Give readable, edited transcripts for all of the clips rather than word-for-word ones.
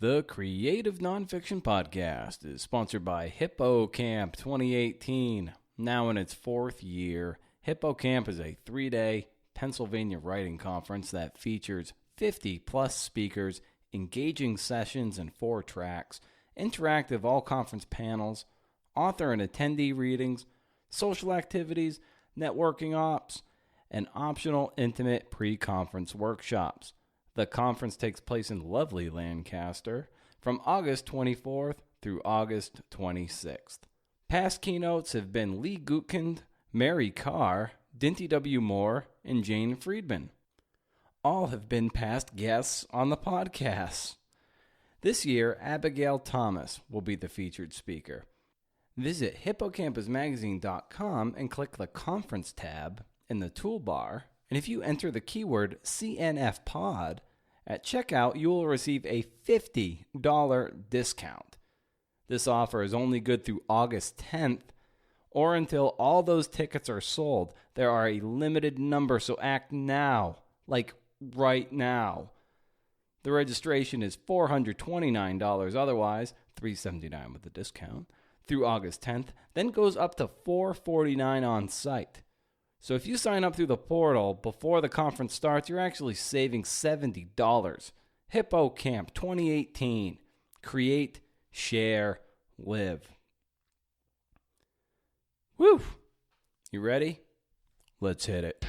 The Creative Nonfiction Podcast is sponsored by Hippo Camp 2018. Now in its fourth year, Hippo Camp is a 3-day Pennsylvania writing conference that features 50-plus speakers, engaging sessions in 4 tracks, interactive all-conference panels, author and attendee readings, social activities, networking ops, and optional intimate pre-conference workshops. The conference takes place in lovely Lancaster from August 24th through August 26th. Past keynotes have been Lee Gutkind, Mary Carr, Dinty W. Moore, and Jane Friedman. All have been past guests on the podcast. This year, Abigail Thomas will be the featured speaker. Visit hippocampusmagazine.com and click the Conference tab in the toolbar, and if you enter the keyword CNF Pod, at checkout, you will receive a $50 discount. This offer is only good through August 10th or until all those tickets are sold. There are a limited number, so act now, like right now. The registration is $429 otherwise, $379 with the discount, through August 10th, then goes up to $449 on site. So if you sign up through the portal before the conference starts, you're actually saving $70. Hippo Camp 2018. Create, share, live. Woo! You ready? Let's hit it.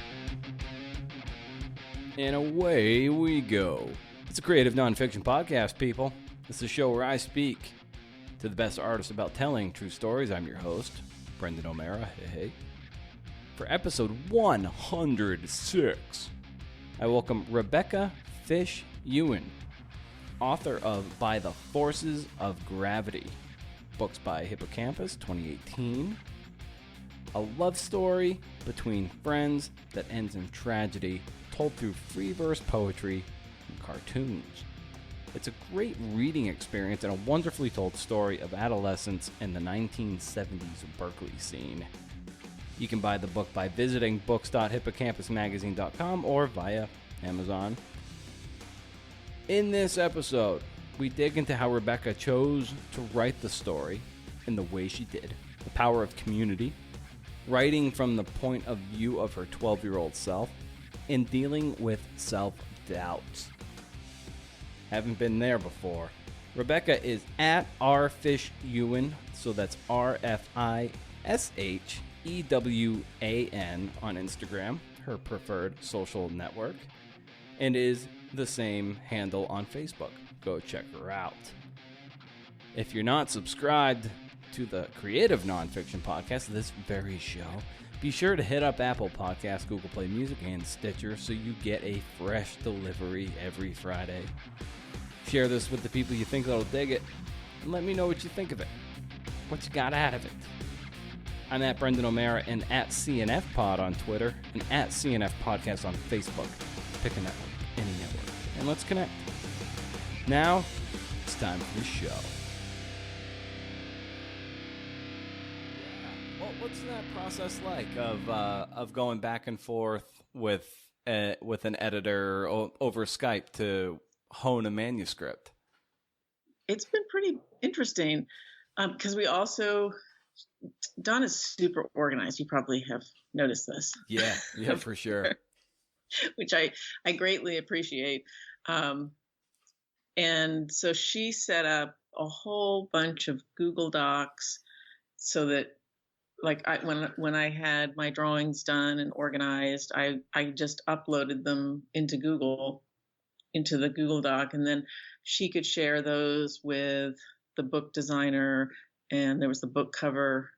And away we go. It's a creative nonfiction podcast, people. It's a show where I speak to the best artists about telling true stories. I'm your host, Brendan O'Mara. Hey. For episode 106, I welcome Rebecca Fish Ewan, author of By the Forces of Gravity, books by Hippocampus 2018, a love story between friends that ends in tragedy, told through free verse poetry and cartoons. It's a great reading experience and a wonderfully told story of adolescence in the 1970s Berkeley scene. You can buy the book by visiting books.hippocampusmagazine.com or via Amazon. In this episode, we dig into how Rebecca chose to write the story in the way she did, the power of community, writing from the point of view of her 12-year-old self, and dealing with self-doubt. Haven't been there before. Rebecca is at rfishewan, so that's RFISH. EWAN on Instagram, her preferred social network, and is the same handle on Facebook. Go check her out. If you're not subscribed to the Creative Nonfiction Podcast, this very show, be sure to hit up Apple Podcasts, Google Play Music, and Stitcher so you get a fresh delivery every Friday. Share this with the people you think that'll dig it, and let me know what you think of it. What you got out of it. I'm at Brendan O'Mara and at CNF Pod on Twitter and at CNF Podcast on Facebook. Pick a network, any network, and let's connect. Now, it's time for the show. Well, what's that process like of going back and forth with an editor over Skype to hone a manuscript? It's been pretty interesting because Don is super organized. You probably have noticed this. Yeah, for sure. Which I greatly appreciate. And so she set up a whole bunch of Google Docs so that, like, when I had my drawings done and organized, I just uploaded them into the Google Doc, and then she could share those with the book designer, and there was the book cover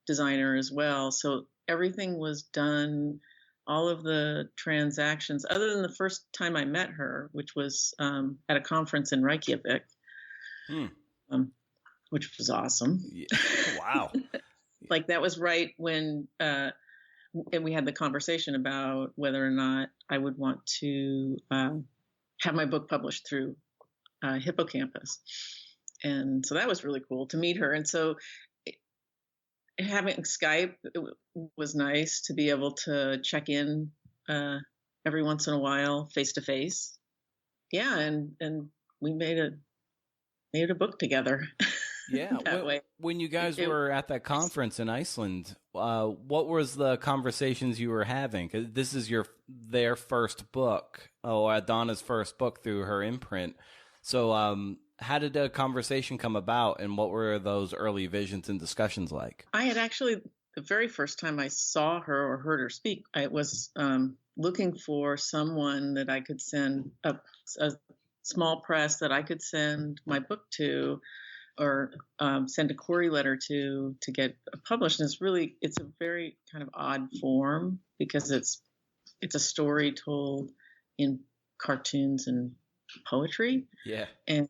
designer as well. So everything was done, all of the transactions, other than the first time I met her, which was at a conference in Reykjavik, which was awesome. Yeah. Wow. Like that was right when, and we had the conversation about whether or not I would want to have my book published through Hippocampus. And so that was really cool to meet her. And so having Skype, it was nice to be able to check in every once in a while, face to face. Yeah, and we made made a book together Yeah. that way. When you guys were at that conference in Iceland, what was the conversations you were having? 'Cause this is their first book, Donna's first book through her imprint. So, how did the conversation come about, and what were those early visions and discussions like? I had actually, the very first time I saw her or heard her speak, I was looking for someone that I could send a small press that I could send my book to, or send a query letter to get published. And it's a very kind of odd form because it's a story told in cartoons and poetry. Yeah. And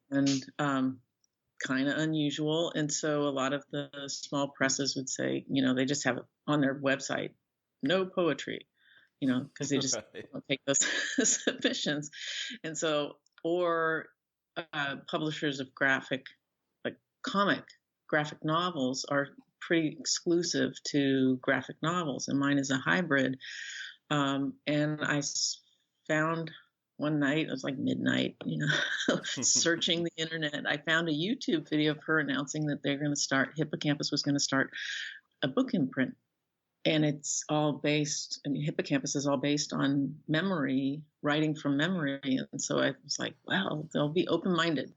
kind of unusual. And so a lot of the small presses would say, they just have it on their website, no poetry, because they just don't take those submissions. And so, or publishers of graphic novels are pretty exclusive to graphic novels, and mine is a hybrid. And I found one night, it was like midnight, searching the internet, I found a YouTube video of her announcing that Hippocampus was going to start a book imprint. And it's all based, Hippocampus is all based on memory, writing from memory. And so I was like, well, they'll be open-minded.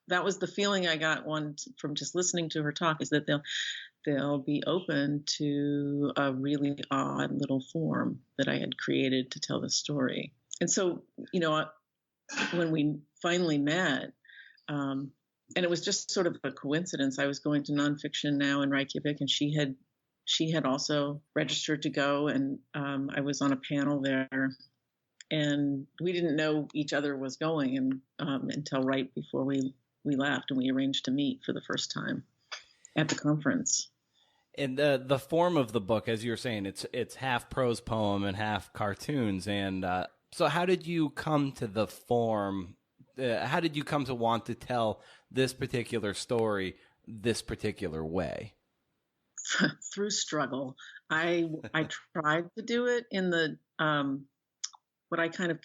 That was the feeling I got from just listening to her talk, is that they'll be open to a really odd little form that I had created to tell the story. And so, when we finally met, and it was just sort of a coincidence, I was going to Nonfiction Now in Reykjavik, and she had also registered to go, and I was on a panel there, and we didn't know each other was going, and until right before we left, and we arranged to meet for the first time at the conference. And the form of the book, as you were saying, it's half prose poem and half cartoons. And so how did you come to the form? How did you come to want to tell this particular story this particular way? Through struggle. I tried to do it in the what I kind of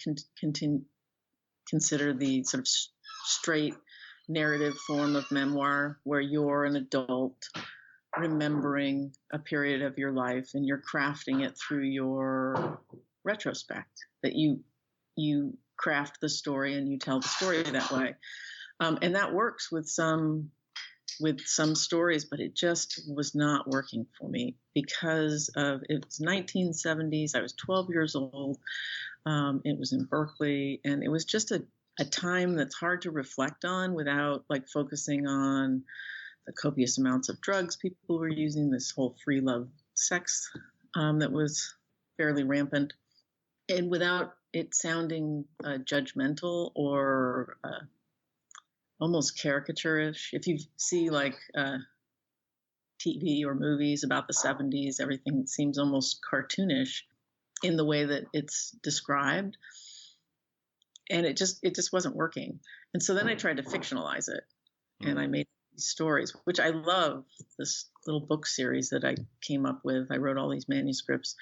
consider the sort of straight narrative form of memoir, where you're an adult remembering a period of your life and you're crafting it through your retrospect, that you craft the story and you tell the story that way. And that works with some stories, but it just was not working for me because it was 1970s. I was 12 years old. It was in Berkeley, and it was just a time that's hard to reflect on without focusing on the copious amounts of drugs people were using, this whole free love sex that was fairly rampant, and without it sounding judgmental or almost caricaturish. If you see TV or movies about the 70s, everything seems almost cartoonish in the way that it's described. And it just wasn't working. And so then I tried to fictionalize it, and I made these stories, which I love, this little book series that I came up with. I wrote all these manuscripts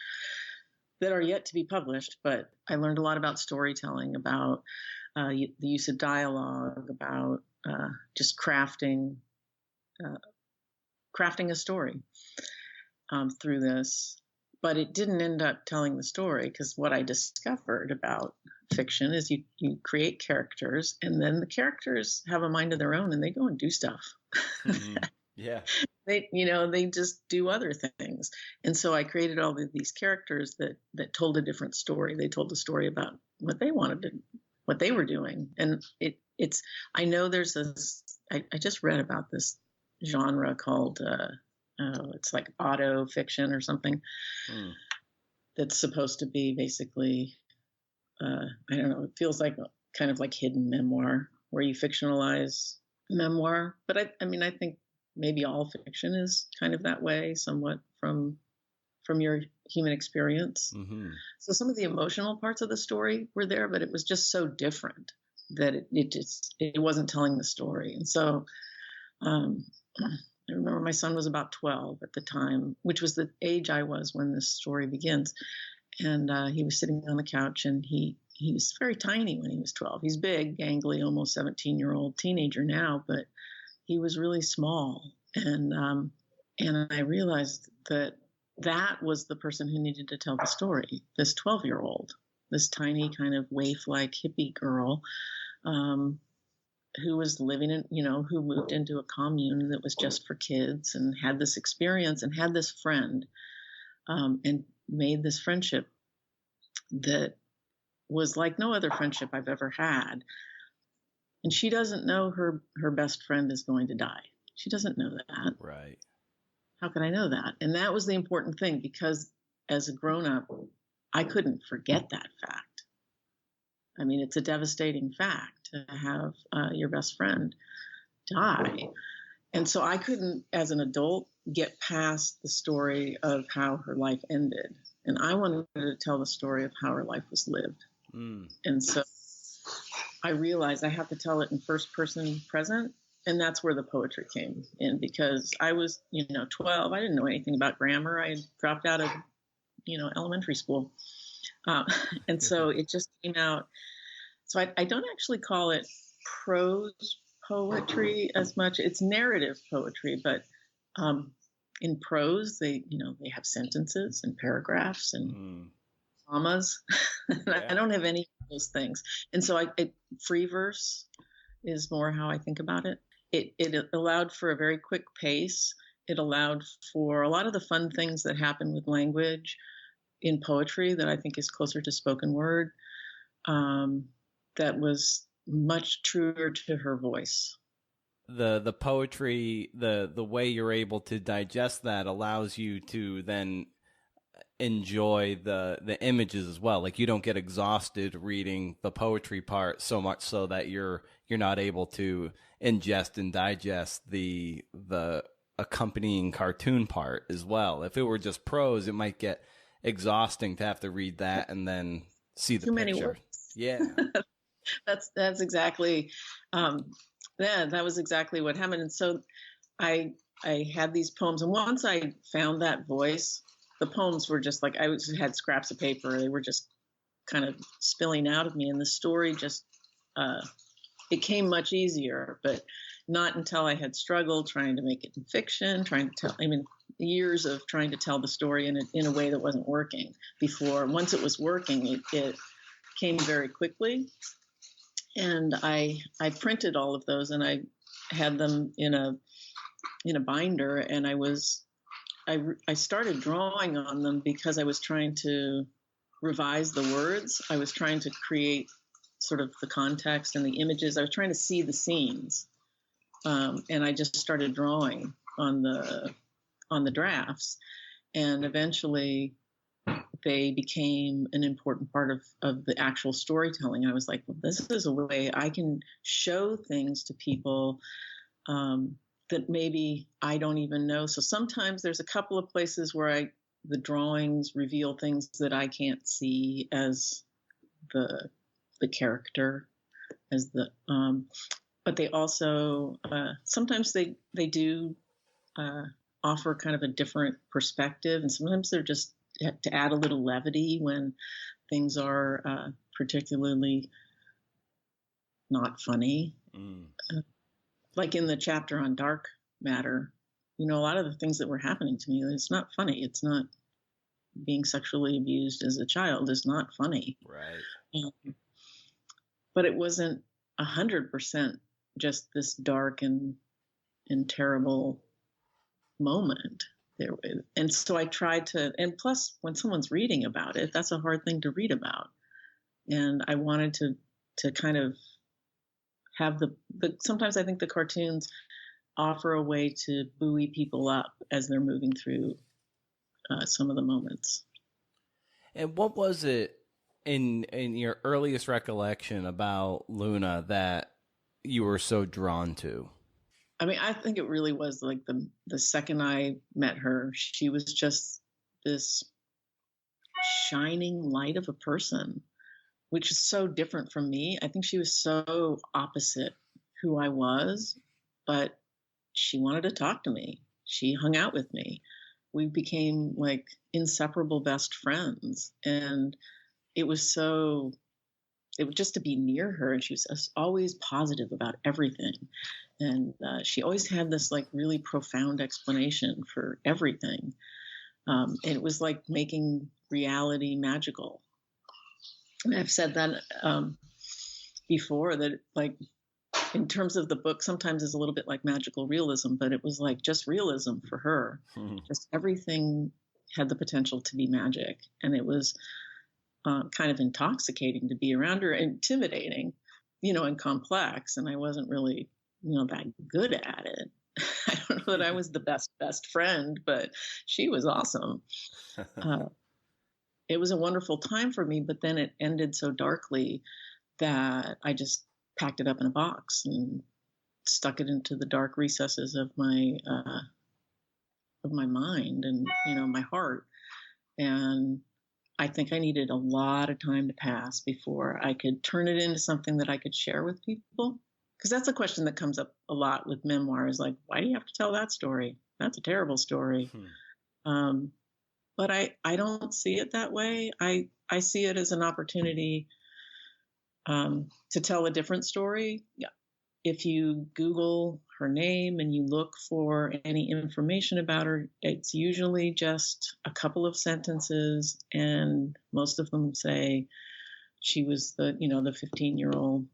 that are yet to be published, but I learned a lot about storytelling, about the use of dialogue, about just crafting a story through this. But it didn't end up telling the story, because what I discovered about fiction is you create characters, and then the characters have a mind of their own, and they go and do stuff. Mm-hmm. Yeah. They just do other things. And so I created all of these characters that told a different story. They told a story about what they wanted to, what they were doing. And I know there's this, I just read about this genre called, it's like auto fiction or something. That's supposed to be basically, I don't know, it feels like kind of like hidden memoir, where you fictionalize memoir. But I think maybe all fiction is kind of that way, somewhat from your human experience. Mm-hmm. So some of the emotional parts of the story were there, but it was just so different that it wasn't telling the story. And so I remember my son was about 12 at the time, which was the age I was when this story begins. And he was sitting on the couch, and he he was very tiny when he was 12. He's big, gangly, almost 17-year-old teenager now, but he was really small. And I realized that that was the person who needed to tell the story, this 12-year-old, this tiny kind of waif-like hippie girl, who was living in, who moved into a commune that was just for kids and had this experience and had this friend, and made this friendship that was like no other friendship I've ever had. And she doesn't know her best friend is going to die. She doesn't know that. Right. How could I know that? And that was the important thing, because as a grown-up, I couldn't forget that fact. I mean, it's a devastating fact to have your best friend die. And so I couldn't, as an adult, get past the story of how her life ended. And I wanted to tell the story of how her life was lived. And so I realized I have to tell it in first person present. And that's where the poetry came in, because I was, 12. I didn't know anything about grammar. I had dropped out of, elementary school. And so it just came out. So I don't actually call it prose poetry as much. It's narrative poetry, but in prose, they have sentences and paragraphs and commas. I don't have any of those things. And so free verse is more how I think about it. It allowed for a very quick pace. It allowed for a lot of the fun things that happen with language in poetry that I think is closer to spoken word. That was much truer to her voice. The poetry, the way you're able to digest that allows you to then enjoy the images as well. Like, you don't get exhausted reading the poetry part so much so that you're not able to ingest and digest the accompanying cartoon part as well. If it were just prose, it might get exhausting to have to read that and then see the Too picture. Many words. Yeah. That's exactly, that was exactly what happened. And so I had these poems, and once I found that voice, the poems were just like, had scraps of paper. They were just kind of spilling out of me, and the story just it came much easier, but not until I had struggled trying to make it in fiction, years of trying to tell the story in a way that wasn't working before. Once it was working, it came very quickly. And I printed all of those, and I had them in a binder, and I started drawing on them because I was trying to revise the words. I was trying to create sort of the context and the images. I was trying to see the scenes, and I just started drawing on the drafts, and eventually they became an important part of the actual storytelling. I was like, well, this is a way I can show things to people that maybe I don't even know. So sometimes there's a couple of places where the drawings reveal things that I can't see as the character, as but they also sometimes they do offer kind of a different perspective, and sometimes they're just to add a little levity when things are particularly not funny. Like in the chapter on dark matter, a lot of the things that were happening to me, it's not funny. It's not being sexually abused as a child is not funny. Right. But it wasn't 100% just this dark and terrible moment. And so I tried to, and plus when someone's reading about it, that's a hard thing to read about. And I wanted to kind of have sometimes I think the cartoons offer a way to buoy people up as they're moving through some of the moments. And what was it in your earliest recollection about Luna that you were so drawn to? I mean, I think it really was like the second I met her, she was just this shining light of a person, which is so different from me. I think she was so opposite who I was, but she wanted to talk to me. She hung out with me. We became like inseparable best friends. And it was so it was just to be near her. And she was always positive about everything. And she always had this like really profound explanation for everything. And it was like making reality magical. And I've said that before, that like in terms of the book, sometimes it's a little bit like magical realism, but it was like just realism for her. Just everything had the potential to be magic. And it was kind of intoxicating to be around her, intimidating, and complex. And I wasn't really, that good at it. I don't know that I was the best friend, but she was awesome. It was a wonderful time for me, but then it ended so darkly that I just packed it up in a box and stuck it into the dark recesses of my mind and, my heart. And I think I needed a lot of time to pass before I could turn it into something that I could share with people. Because that's a question that comes up a lot with memoirs, like, why do you have to tell that story? That's a terrible story. But I don't see it that way. I see it as an opportunity to tell a different story. If you Google her name and you look for any information about her, it's usually just a couple of sentences, and most of them say she was the 15-year-old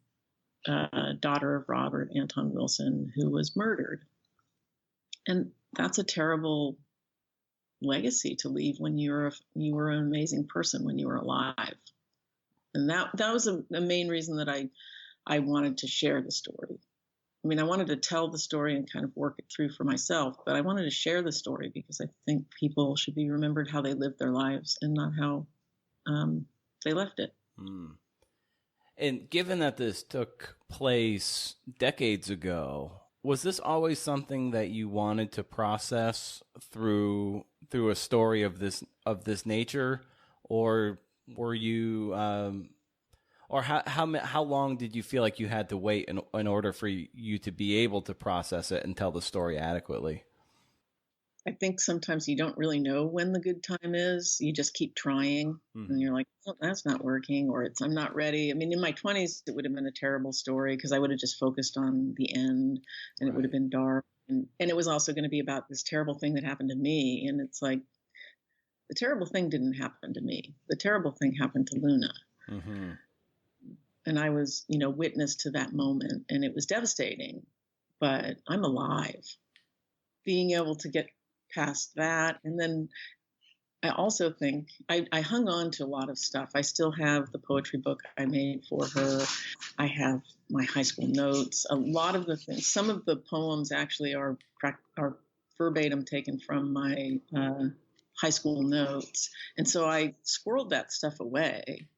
daughter of Robert Anton Wilson, who was murdered. And that's a terrible legacy to leave when you were an amazing person when you were alive. And that was the main reason that I wanted to share the story. I mean, I wanted to tell the story and kind of work it through for myself, but I wanted to share the story because I think people should be remembered how they lived their lives and not how they left it. And given that this took place decades ago, was this always something that you wanted to process through a story of this nature, or were you, or how long did you feel like you had to wait in order for you to be able to process it and tell the story adequately? I think sometimes you don't really know when the good time is. You just keep trying, and you're like, oh, that's not working, or I'm not ready. I mean, in my 20s, it would have been a terrible story because I would have just focused on the end, and it would have been dark. And it was also going to be about this terrible thing that happened to me. And it's like, the terrible thing didn't happen to me. The terrible thing happened to Luna. And I was, witness to that moment, and it was devastating, but I'm alive. Being able to get past that. And then I also think I hung on to a lot of stuff. I still have the poetry book I made for her. I have my high school notes. A lot of the things, some of the poems actually are verbatim taken from my high school notes. And so I squirreled that stuff away,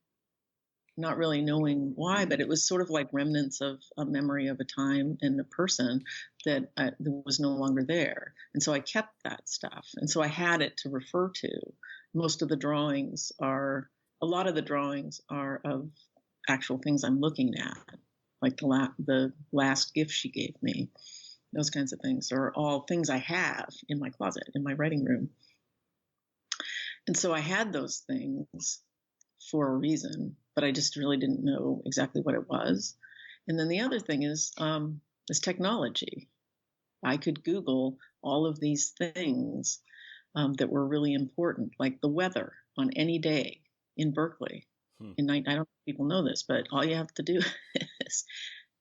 not really knowing why, but it was sort of like remnants of a memory of a time and a person that was no longer there. And so I kept that stuff. And so I had it to refer to. A lot of the drawings are of actual things I'm looking at, like the last gift she gave me. Those kinds of things are all things I have in my closet, in my writing room. And so I had those things for a reason, but I just really didn't know exactly what it was. And then the other thing is technology. I could Google all of these things that were really important, like the weather on any day in Berkeley. I don't know if people know this, but all you have to do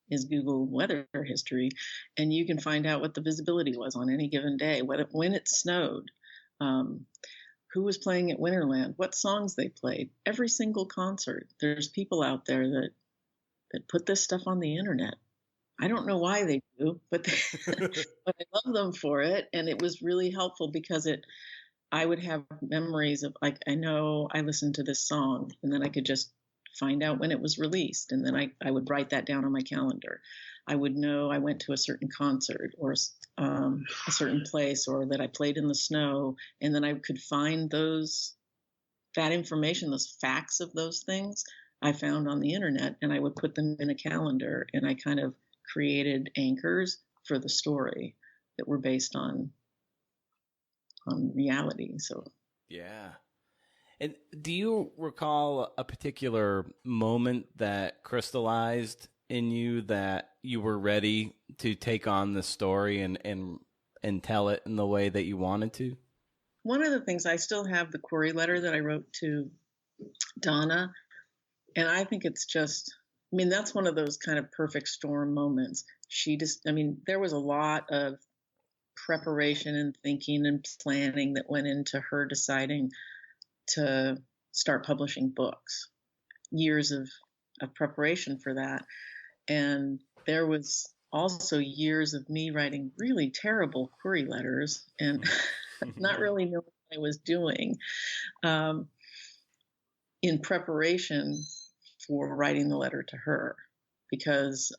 is Google weather history, and you can find out what the visibility was on any given day, when it snowed, who was playing at Winterland, what songs they played, every single concert. There's people out there that put this stuff on the internet. I don't know why they do, but but I love them for it. And it was really helpful because I would have memories of, like, I know I listened to this song, and then I could just find out when it was released. And then I would write that down on my calendar. I would know I went to a certain concert or a certain place, or that I played in the snow. And then I could find that information, those facts of those things I found on the internet, and I would put them in a calendar, and I kind of created anchors for the story that were based on reality. So yeah. And do you recall a particular moment that crystallized in you that you were ready to take on the story and tell it in the way that you wanted to? One of the things, I still have the query letter that I wrote to Donna, and I think it's just, I mean, that's one of those kind of perfect storm moments. There was a lot of preparation and thinking and planning that went into her deciding to start publishing books. Years of preparation for that. And there was also years of me writing really terrible query letters and not really knowing what I was doing in preparation for writing the letter to her, because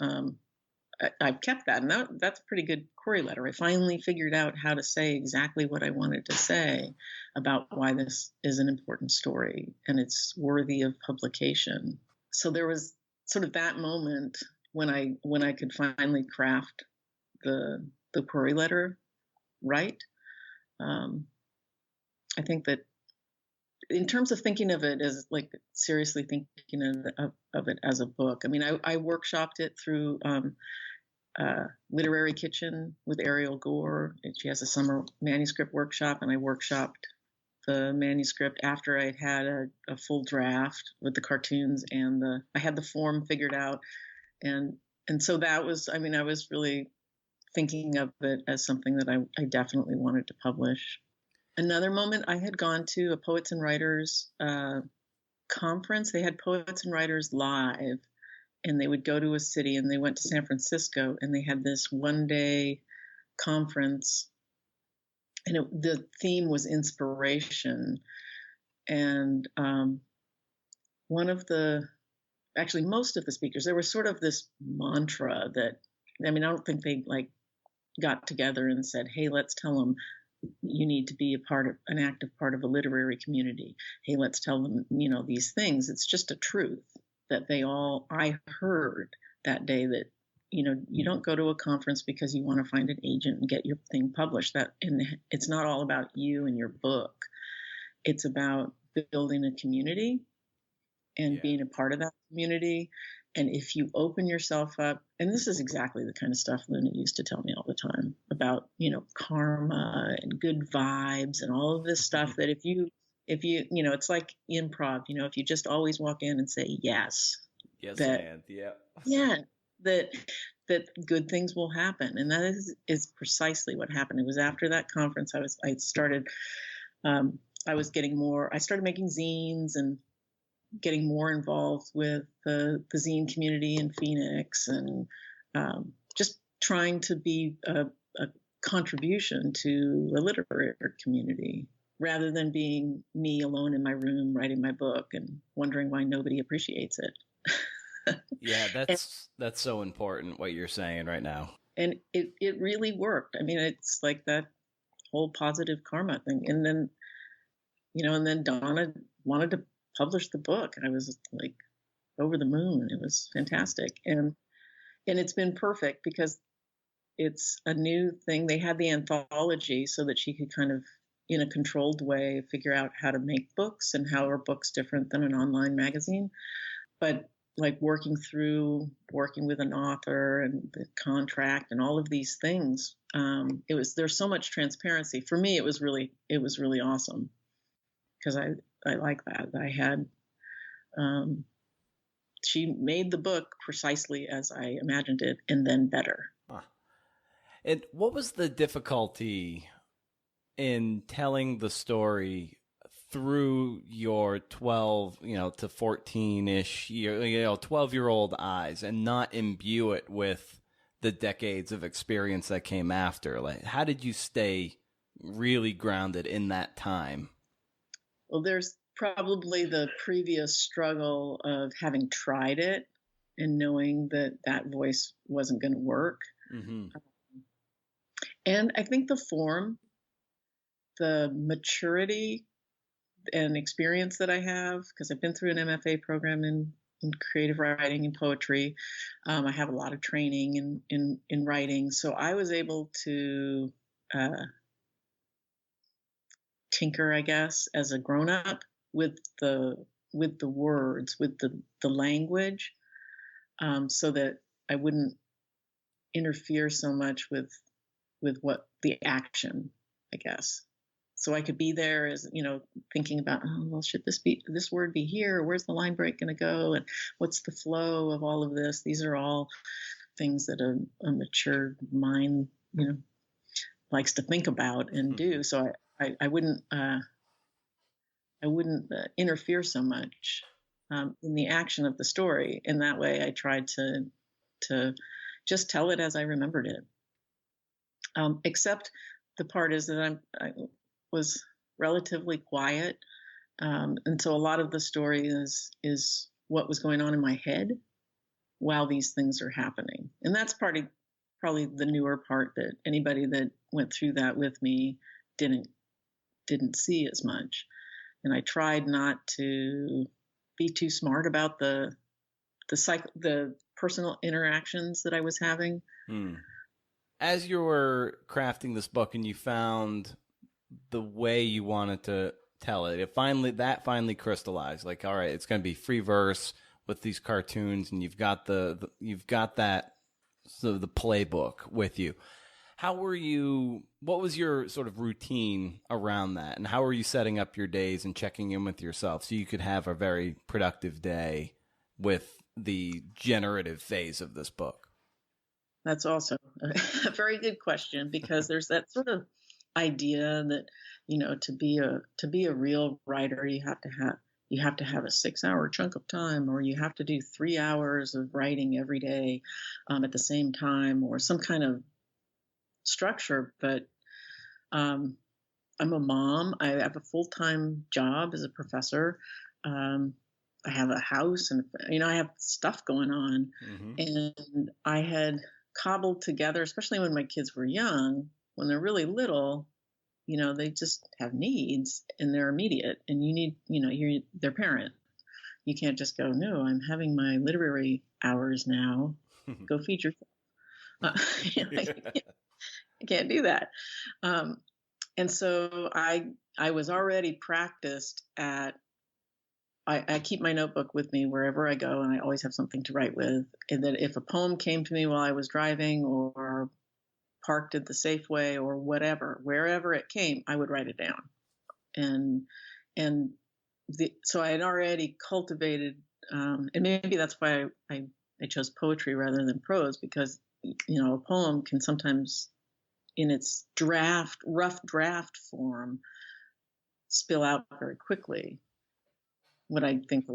I've kept that, and that's a pretty good query letter. I finally figured out how to say exactly what I wanted to say about why this is an important story and it's worthy of publication. So there was sort of that moment when I could finally craft the query letter right. I think that in terms of thinking of it as like seriously thinking of it as a book, I mean, I workshopped it through Literary Kitchen with Ariel Gore. She has a summer manuscript workshop, and I workshopped the manuscript after I had a full draft with the cartoons and I had the form figured out. And so that was, I mean, I was really thinking of it as something that I definitely wanted to publish. Another moment, I had gone to a Poets and Writers conference. They had Poets and Writers live, and they would go to a city, and they went to San Francisco, and they had this one-day conference, and the theme was inspiration. And most of the speakers, there was sort of this mantra that, I mean, I don't think they like got together and said, hey, let's tell them you need to be an active part of a literary community. Hey, let's tell them, these things. It's just a truth that I heard that day, that, you don't go to a conference because you want to find an agent and get your thing published. And it's not all about you and your book. It's about building a community and being a part of that community. And if you open yourself up, and this is exactly the kind of stuff Luna used to tell me all the time about, karma and good vibes and all of this stuff, that if you, it's like improv, if you just always walk in and say, yes, that good things will happen. And that is precisely what happened. It was after that conference, I started making zines and getting more involved with the zine community in Phoenix, and just trying to be a contribution to a literary community, rather than being me alone in my room writing my book and wondering why nobody appreciates it. Yeah, that's so important, what you're saying right now. And it really worked. I mean, it's like that whole positive karma thing. And then, and then Donna wanted to publish the book. I was like over the moon. It was fantastic. And it's been perfect because it's a new thing. They had the anthology so that she could kind of, in a controlled way, figure out how to make books and how are books different than an online magazine. But like working with an author and the contract and all of these things, there's so much transparency. For me, it was really awesome, because I like that. I had, she made the book precisely as I imagined it, and then better. And what was the difficulty in telling the story through your 12, to 14-ish year, 12-year-old eyes, and not imbue it with the decades of experience that came after? Like, how did you stay really grounded in that time? Well, there's probably the previous struggle of having tried it and knowing that voice wasn't going to work. Mm-hmm. And I think the form, the maturity and experience that I have, because I've been through an MFA program in creative writing and poetry. I have a lot of training in writing. So I was able to tinker, I guess, as a grown-up with the words, with the language, so that I wouldn't interfere so much with what the action, I guess. So I could be there as, thinking about, oh, well, should this word be here? Where's the line break going to go? And what's the flow of all of this? These are all things that a mature mind, likes to think about and do. So I wouldn't interfere so much in the action of the story. In that way, I tried to just tell it as I remembered it. Except the part is that I was relatively quiet, and so a lot of the story is what was going on in my head while these things are happening, and that's probably the newer part that anybody that went through that with me didn't see as much. And I tried not to be too smart about the personal interactions that I was having. As you were crafting this book and you found the way you wanted to tell it, that finally crystallized. Like, all right, it's going to be free verse with these cartoons, and you've got you've got that, so the playbook with you. What was your sort of routine around that, and how were you setting up your days and checking in with yourself so you could have a very productive day with the generative phase of this book? That's also a very good question, because there's that sort of idea that, to be a real writer, you have to have a 6-hour chunk of time, or you have to do 3 hours of writing every day at the same time, or some kind of structure. But I'm a mom. I have a full-time job as a professor. I have a house, and I have stuff going on. Mm-hmm. And I had cobbled together, especially when my kids were young, when they're really little, they just have needs and they're immediate, and you need, you're their parent. You can't just go, no, I'm having my literary hours now. Go feed yourself. I can't do that. And so I was already practiced at, I keep my notebook with me wherever I go, and I always have something to write with. And that if a poem came to me while I was driving or parked at the Safeway or whatever, wherever it came, I would write it down. So I had already cultivated, and maybe that's why I chose poetry rather than prose, because, a poem can sometimes, in its rough draft form, spill out very quickly. What I think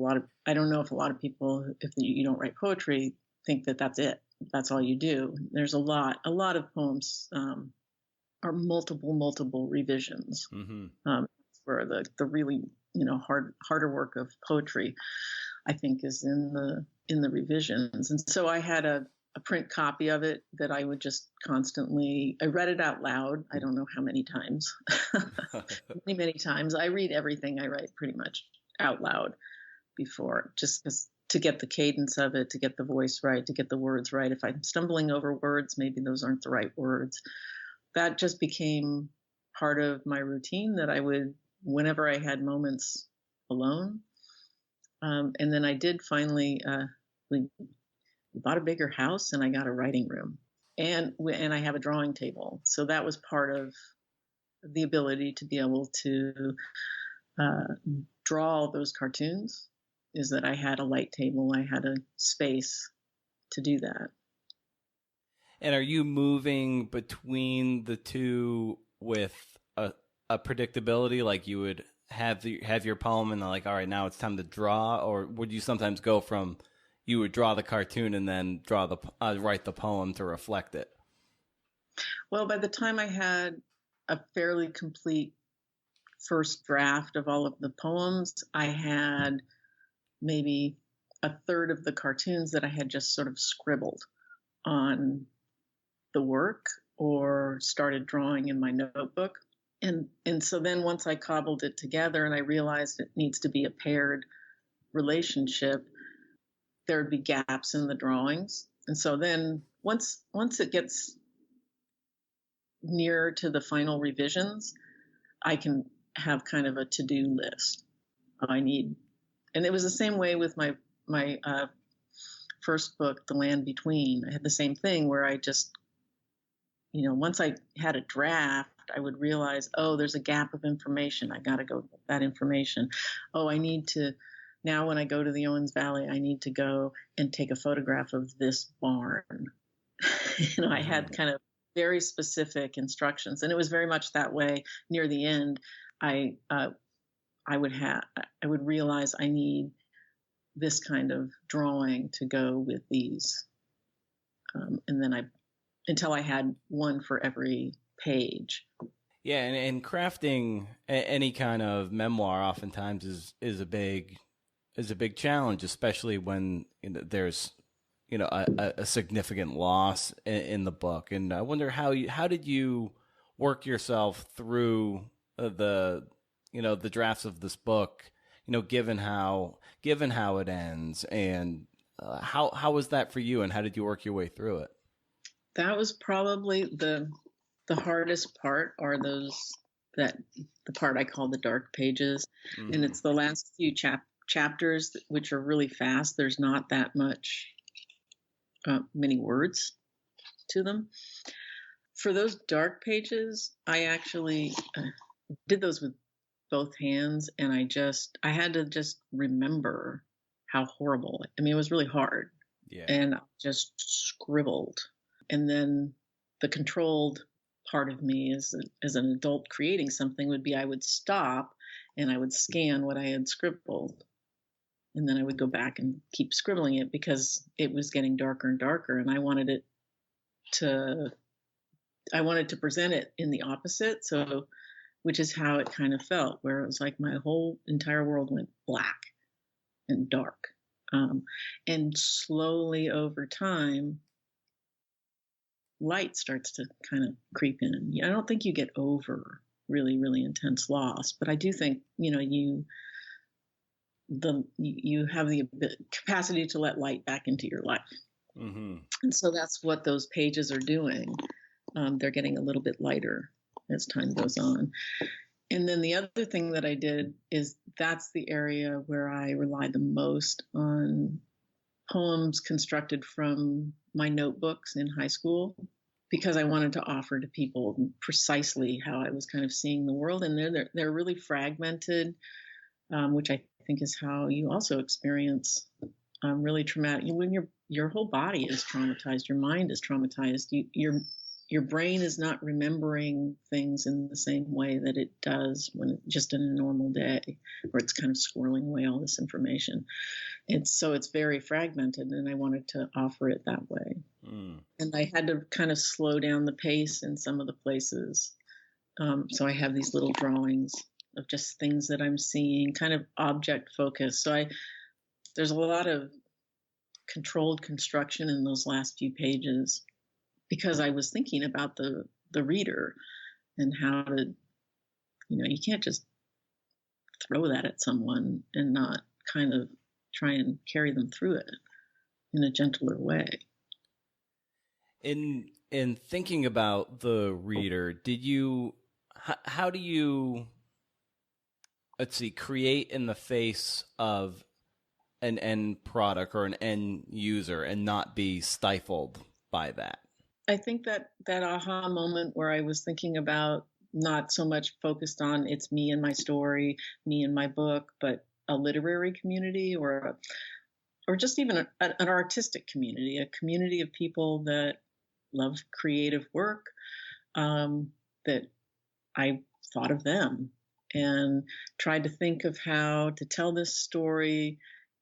I don't know if a lot of people, if you don't write poetry, think that that's it. That's all you do. There's a lot of poems are multiple revisions. Mm-hmm. For the really, harder work of poetry, I think, is in the revisions. And so I had a print copy of it that I would just constantly, I read it out loud. I don't know how many times, many times. I read everything I write pretty much out loud before, just to get the cadence of it, to get the voice right, to get the words right. If I'm stumbling over words, maybe those aren't the right words. That just became part of my routine, that I would, whenever I had moments alone. And then I did finally, we bought a bigger house, and I got a writing room, and I have a drawing table. So that was part of the ability to be able to draw all those cartoons, is that I had a light table, I had a space to do that. And are you moving between the two with a predictability, like you would have your poem and like, all right, now it's time to draw? Or would you sometimes go from, you would draw the cartoon and then write the poem to reflect it? Well, by the time I had a fairly complete first draft of all of the poems, I had maybe a third of the cartoons that I had just sort of scribbled on the work or started drawing in my notebook. And so then once I cobbled it together and I realized it needs to be a paired relationship, there'd be gaps in the drawings. And so then once it gets nearer to the final revisions, I can have kind of a to-do list I need, and it was the same way with my first book, The Land Between. I had the same thing where I just, once I had a draft, I would realize, oh, there's a gap of information. I got to go get that information. Oh, I need to, now when I go to the Owens Valley, I need to go and take a photograph of this barn. I had kind of very specific instructions, and it was very much that way near the end. I would realize I need this kind of drawing to go with these. And then until I had one for every page. Yeah. And crafting any kind of memoir oftentimes is a big challenge, especially when there's, a significant loss in the book. And I wonder how did you work yourself through the drafts of this book, given how it ends, and how was that for you, and how did you work your way through it? That was probably the hardest part, are the part I call the dark pages. Mm-hmm. And it's the last few chapters, which are really fast. There's not that many words to them. For those dark pages, I actually did those with both hands, and I had to just remember how horrible. I mean, it was really hard. Yeah. And I just scribbled. And then the controlled part of me as an adult creating something would be, I would stop and I would scan what I had scribbled. And then I would go back and keep scribbling it, because it was getting darker and darker, and I wanted to present it in the opposite. So, which is how it kind of felt, where it was like my whole entire world went black and dark. And slowly over time, light starts to kind of creep in. I don't think you get over really, really intense loss, but I do think, you have the capacity to let light back into your life. Mm-hmm. And so that's what those pages are doing. They're getting a little bit lighter as time goes on. And then the other thing that I did is, that's the area where I relied the most on poems constructed from my notebooks in high school, because I wanted to offer to people precisely how I was kind of seeing the world. And they're really fragmented, which I think is how you also experience really traumatic. When your whole body is traumatized, your mind is traumatized, your brain is not remembering things in the same way that it does when just in a normal day, where it's kind of squirreling away all this information. It's very fragmented, and I wanted to offer it that way. Mm. And I had to kind of slow down the pace in some of the places. So I have these little drawings of just things that I'm seeing, kind of object focused. So there's a lot of controlled construction in those last few pages, because I was thinking about the reader and how to, you can't just throw that at someone and not kind of try and carry them through it in a gentler way. In thinking about the reader, how do you, create in the face of an end product or an end user and not be stifled by that? I think that aha moment where I was thinking about, not so much focused on it's me and my story, me and my book, but a literary community, or just even an artistic community, a community of people that love creative work, that I thought of them and tried to think of how to tell this story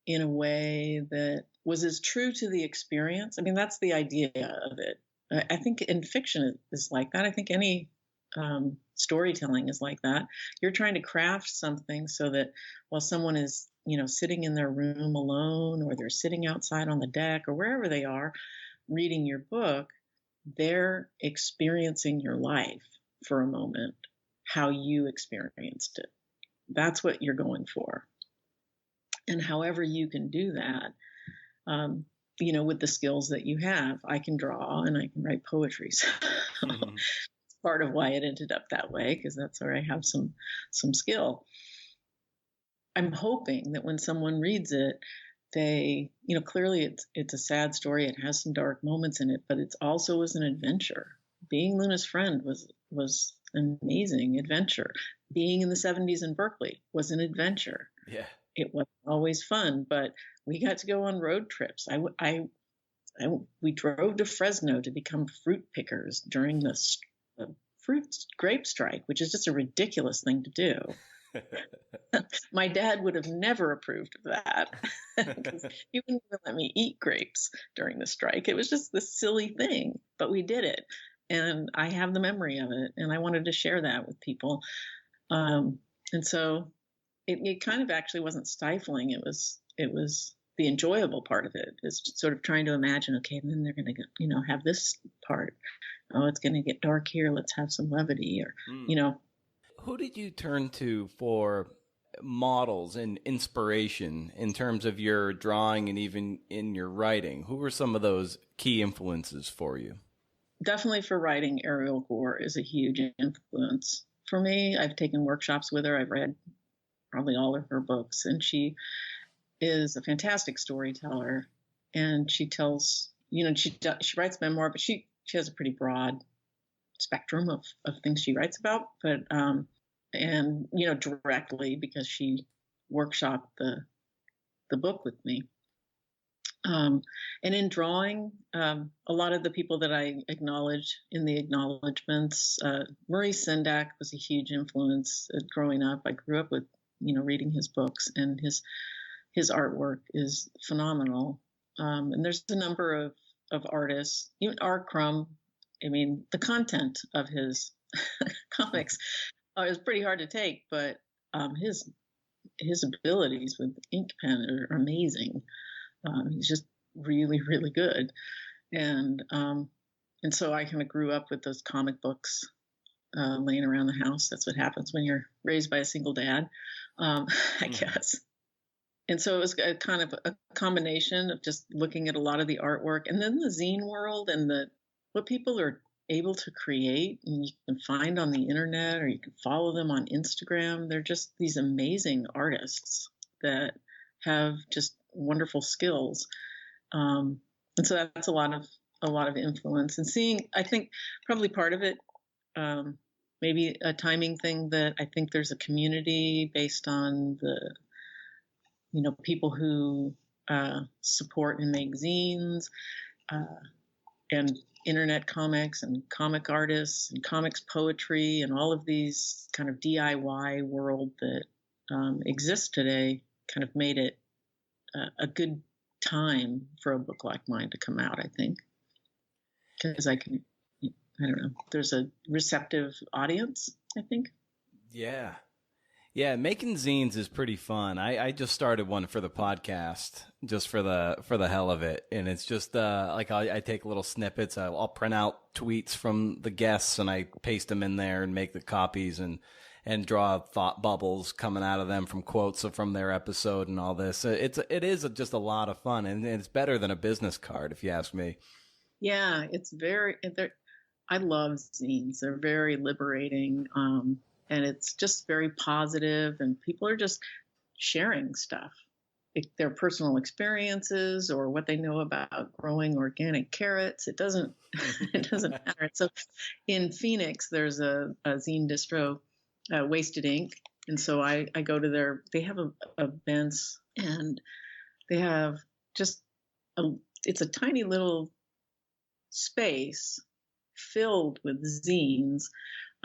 in a way that was as true to the experience. I mean, that's the idea of it. I think in fiction is like that. I think any storytelling is like that. You're trying to craft something so that while someone is, sitting in their room alone, or they're sitting outside on the deck, or wherever they are reading your book, they're experiencing your life for a moment, how you experienced it. That's what you're going for. And however you can do that, with the skills that you have. I can draw and I can write poetry. So it's part of why it ended up that way, because that's where I have some skill. I'm hoping that when someone reads it, they, clearly it's a sad story. It has some dark moments in it, but it also was an adventure. Being Luna's friend was an amazing adventure. Being in the 70s in Berkeley was an adventure. Yeah. It was always fun, but we got to go on road trips. We drove to Fresno to become fruit pickers during the fruit grape strike, which is just a ridiculous thing to do. My dad would have never approved of that because he wouldn't even let me eat grapes during the strike. It was just this silly thing, but we did it. And I have the memory of it, and I wanted to share that with people. And so it kind of actually wasn't stifling. It was the enjoyable part of it, is sort of trying to imagine, okay, and then they're going to, have this part. Oh, it's going to get dark here. Let's have some levity, or, Who did you turn to for models and inspiration in terms of your drawing and even in your writing? Who were some of those key influences for you? Definitely for writing, Ariel Gore is a huge influence for me. I've taken workshops with her. I've read probably all of her books, and she is a fantastic storyteller. And she tells, she writes memoir, but she has a pretty broad spectrum of things she writes about, but and directly, because she workshopped the book with me. And in drawing, a lot of the people that I acknowledge in the acknowledgments, Maurice Sendak was a huge influence growing up. I grew up with, reading his books, and his artwork is phenomenal. And there's a number of artists, even R. Crumb. I mean, the content of his comics is pretty hard to take, but his abilities with ink pen are amazing. He's just really, really good. And so I kind of grew up with those comic books laying around the house. That's what happens when you're raised by a single dad, I guess. And so it was a kind of a combination of just looking at a lot of the artwork, and then the zine world, and what people are able to create, and you can find on the internet, or you can follow them on Instagram. They're just these amazing artists that have just wonderful skills. And so that's a lot of influence. And seeing, I think probably part of it, maybe a timing thing, that I think there's a community based on the, people who support and make zines, and internet comics and comic artists and comics poetry and all of these kind of DIY world that exists today, kind of made it a good time for a book like mine to come out, I think. Because I don't know, there's a receptive audience, I think. Yeah. Yeah, making zines is pretty fun. I just started one for the podcast, just for the hell of it, and it's just like I take little snippets. I'll print out tweets from the guests, and I paste them in there and make the copies, and draw thought bubbles coming out of them from quotes from their episode and all this. It is just a lot of fun, and it's better than a business card, if you ask me. Yeah, I love zines. They're very liberating. And it's just very positive, and people are just sharing stuff, their personal experiences or what they know about growing organic carrots. It doesn't matter. So in Phoenix, there's a zine distro, Wasted Ink, and so I go to they have events, and they have it's a tiny little space filled with zines.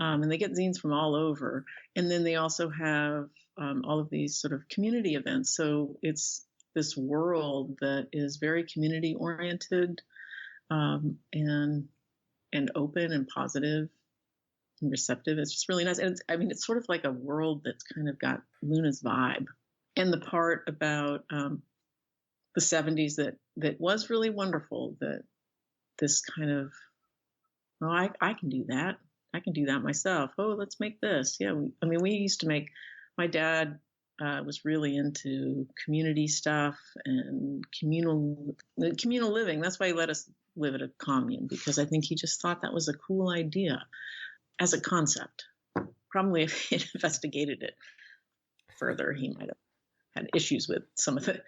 And they get zines from all over. And then they also have all of these sort of community events. So it's this world that is very community oriented, and open and positive and receptive. It's just really nice. And it's sort of like a world that's kind of got Luna's vibe. And the part about the 70s that was really wonderful, that this kind of, I can do that. I can do that myself. Oh, let's make this. Yeah. We used to make, my dad was really into community stuff and communal living. That's why he let us live at a commune, because I think he just thought that was a cool idea as a concept. Probably if he had investigated it further, he might have had issues with some of the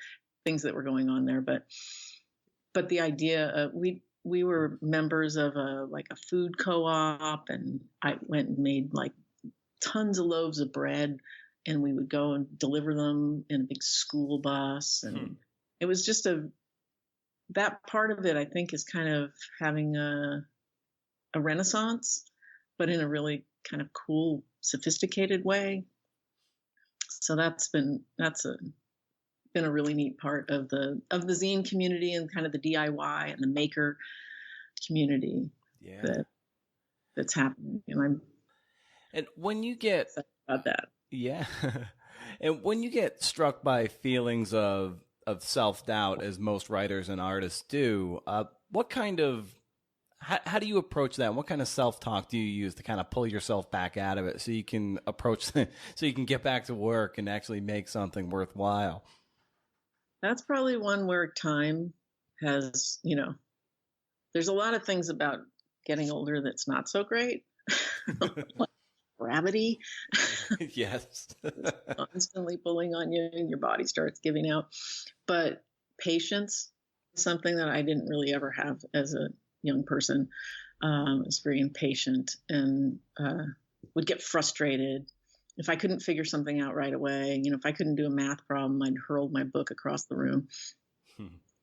things that were going on there. But the idea of we were members of a food co-op, and I went and made like tons of loaves of bread, and we would go and deliver them in a big school bus. And it was just that part of it, I think, is kind of having a renaissance, but in a really kind of cool, sophisticated way. So that's been a really neat part of the zine community, and kind of the DIY and the maker community that's happening. And when you get about that, and when you get struck by feelings of self-doubt, as most writers and artists do, what kind of how do you approach that? What kind of self-talk do you use to kind of pull yourself back out of it so you can so you can get back to work and actually make something worthwhile? That's probably one where time has, there's a lot of things about getting older that's not so great. Like gravity. Yes. Constantly pulling on you, and your body starts giving out. But patience is something that I didn't really ever have as a young person. I was very impatient and would get frustrated if I couldn't figure something out right away. If I couldn't do a math problem, I'd hurl my book across the room.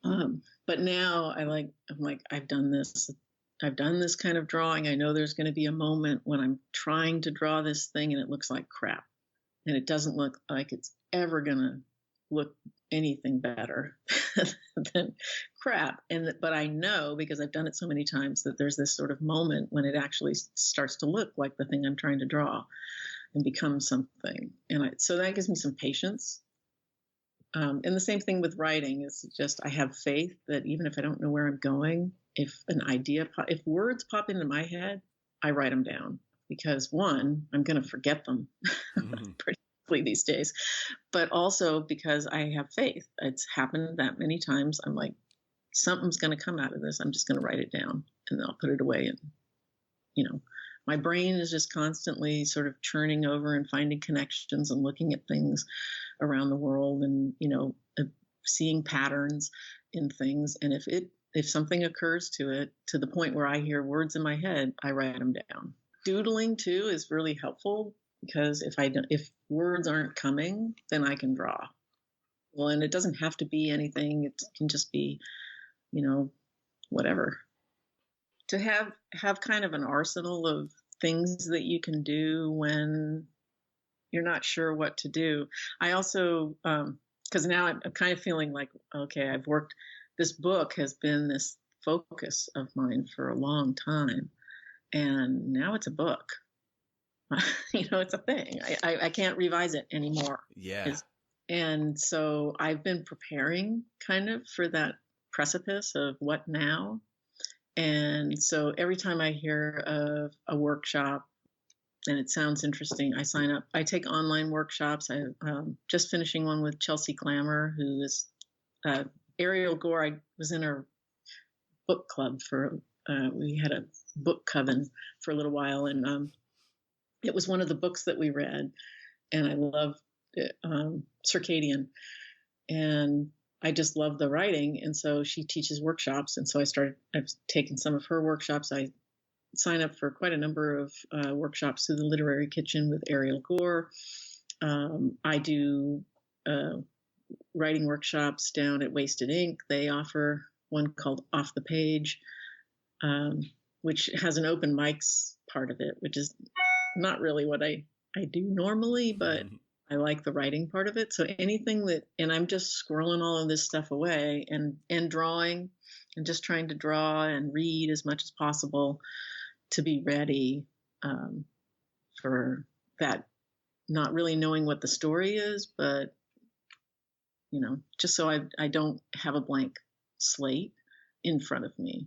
But now I'm like, I've done this kind of drawing. I know there's going to be a moment when I'm trying to draw this thing and it looks like crap, and it doesn't look like it's ever going to look anything better than crap. But I know, because I've done it so many times, that there's this sort of moment when it actually starts to look like the thing I'm trying to draw and become something. So that gives me some patience. And the same thing with writing is just, I have faith that even if I don't know where I'm going, if words pop into my head, I write them down, because one, I'm going to forget them pretty quickly these days, but also because I have faith. It's happened that many times. I'm like, something's going to come out of this. I'm just going to write it down, and then I'll put it away. And, my brain is just constantly sort of churning over and finding connections and looking at things around the world, and, seeing patterns in things. And if something occurs to it, to the point where I hear words in my head, I write them down. Doodling too is really helpful, because if words aren't coming, then I can draw. Well, and it doesn't have to be anything. It can just be, whatever. To have kind of an arsenal of things that you can do when you're not sure what to do. I also, because now I'm kind of feeling like, okay, this book has been this focus of mine for a long time, and now it's a book. It's a thing. I can't revise it anymore. Yeah. And so I've been preparing kind of for that precipice of what now. And so every time I hear of a workshop and it sounds interesting, I sign up. I take online workshops. I'm just finishing one with Chelsea Clammer, who is Ariel Gore. I was in her book club we had a book coven for a little while, and it was one of the books that we read, and I loved it, Circadian, and I just love the writing. And so she teaches workshops, and so I've taken some of her workshops. I sign up for quite a number of workshops through the Literary Kitchen with Ariel Gore. I do writing workshops down at Wasted Ink. They offer one called Off the Page, which has an open mics part of it, which is not really what I do normally, but I like the writing part of it. So and I'm just squirreling all of this stuff away and drawing, and just trying to draw and read as much as possible to be ready for that, not really knowing what the story is, but, just so I don't have a blank slate in front of me.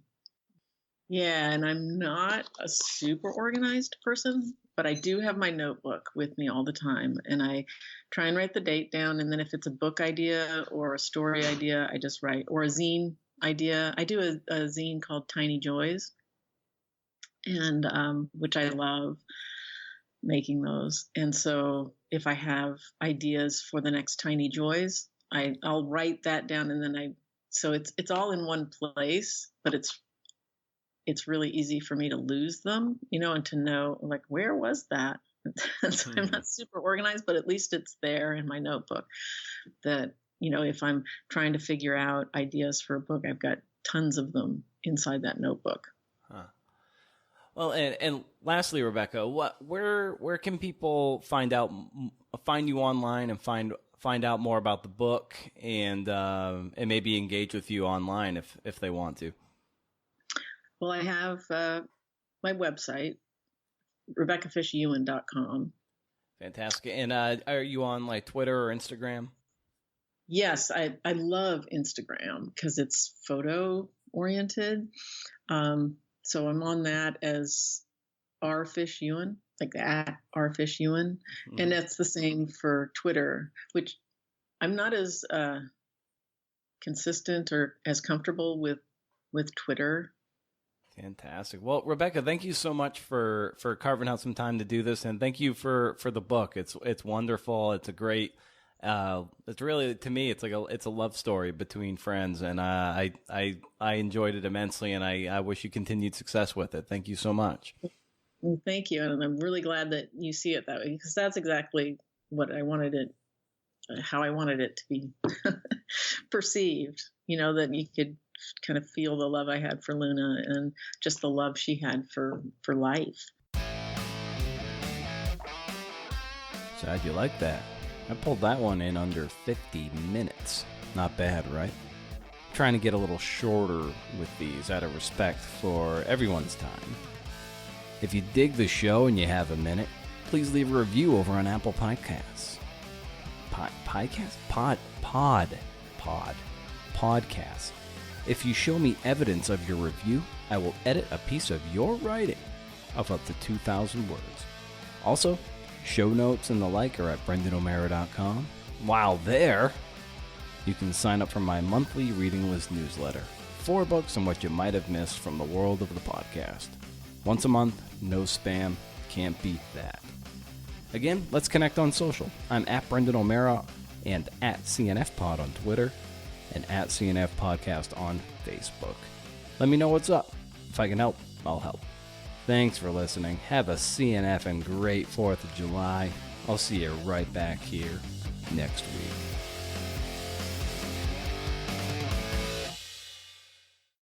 Yeah, and I'm not a super organized person, but I do have my notebook with me all the time, and I try and write the date down, and then if it's a book idea or a story idea, I just write, or a zine idea. I do a zine called Tiny Joys, and which I love, making those. And so if I have ideas for the next Tiny Joys, I'll write that down, and then so it's all in one place, but it's really easy for me to lose them, and to know, like, where was that? So I'm not super organized, but at least it's there in my notebook that, if I'm trying to figure out ideas for a book, I've got tons of them inside that notebook. Huh. Well, and lastly, Rebecca, where can people find you online and find out more about the book and maybe engage with you online if they want to? Well, I have my website, RebeccaFishEwan.com. Fantastic. And are you on like Twitter or Instagram? Yes, I love Instagram because it's photo oriented. So I'm on that as rfishewan, like at rfishewan. Mm-hmm. And that's the same for Twitter, which I'm not as consistent or as comfortable with Twitter. Fantastic. Well, Rebecca, thank you so much for carving out some time to do this, and thank you for the book. It's wonderful. It's a great. It's really, to me, it's a love story between friends, and I enjoyed it immensely, and I wish you continued success with it. Thank you so much. Well, thank you, and I'm really glad that you see it that way, because that's exactly what I wanted it, how I wanted it to be perceived. That you could kind of feel the love I had for Luna and just the love she had for life. So how'd you like that? I pulled that one in under 50 minutes. Not bad, right? I'm trying to get a little shorter with these out of respect for everyone's time. If you dig the show and you have a minute, please leave a review over on Apple Podcasts. Podcasts. If you show me evidence of your review, I will edit a piece of your writing of up to 2,000 words. Also, show notes and the like are at BrendanO'Mara.com. While there, you can sign up for my monthly reading list newsletter. 4 books and what you might have missed from the world of the podcast. Once a month, no spam, can't beat that. Again, let's connect on social. I'm at Brendan O'Mara and at CNFPod on Twitter and at CNF Podcast on Facebook. Let me know what's up. If I can help, I'll help. Thanks for listening. Have a CNF and great 4th of July. I'll see you right back here next week.